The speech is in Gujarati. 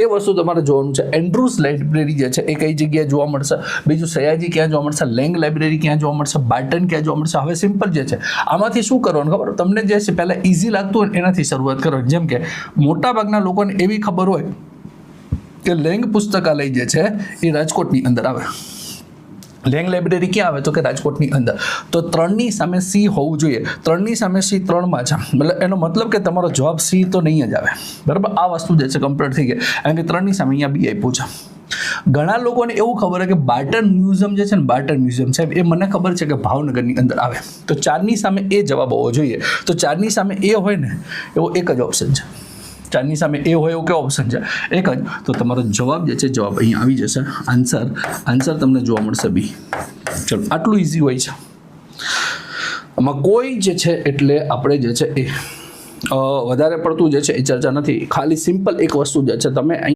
એ વસ્તુ તમારે જોવાનું છે. એન્ડ્રુસ લાઇબ્રેરી જે છે એ કઈ જગ્યાએ જોવા મળશે, બીજું સયાજી ક્યાં જોવા મળશે, લેંગ લાઇબ્રેરી ક્યાં જોવા મળશે, બાર્ટન ક્યાં જોવા મળશે. હવે સિમ્પલ જે છે આમાંથી શું કરવાનું ખબર, તમને જે છે પહેલાં ઇઝી લાગતું હોય એનાથી શરૂઆત કરવાની. જેમ કે મોટાભાગના લોકોને એવી ખબર હોય કે લેંગ પુસ્તકાલય જે છે એ રાજકોટની અંદર આવે. લેંગ લાઇબ્રેરી ક્યાં આવે તો કે રાજકોટની અંદર. તો 3ની સામે સી હોવું જોઈએ. 3ની સામે સી 3માં છે, એટલે એનો મતલબ કે તમારો જવાબ સી તો નહીં જ આવે. બરાબર, આ વસ્તુ જે છે કમ્પ્લીટ થઈ ગઈ, કારણ કે 3ની સામે અહીંયા બી આપ્યું છે. ઘણા લોકોને એવું ખબર છે કે બાર્ટન મ્યુઝિયમ જે છે ને, બાર્ટન મ્યુઝિયમ સાહેબ એ મને ખબર છે કે ભાવનગરની અંદર આવે. તો 4ની સામે એ જવાબ હોવો જોઈએ. તો 4ની સામે એ હોય ને એવો એક જ ઓપ્શન છે. 4ની સામે એ હોય એવો કેવો ઓપ્શન છે? એક જ. તો તમારો જવાબ જે છે, જવાબ અહીંયા આવી જશે. આન્સર તમને જોવા મળશે બી. ચલો, આટલું ઇઝી હોય છે. આમાં કોઈ જે છે એટલે આપણે જે છે એ વધારે પડતું જે છે એ ચર્ચા નથી. ખાલી સિમ્પલ એક વસ્તુ જે છે, તમે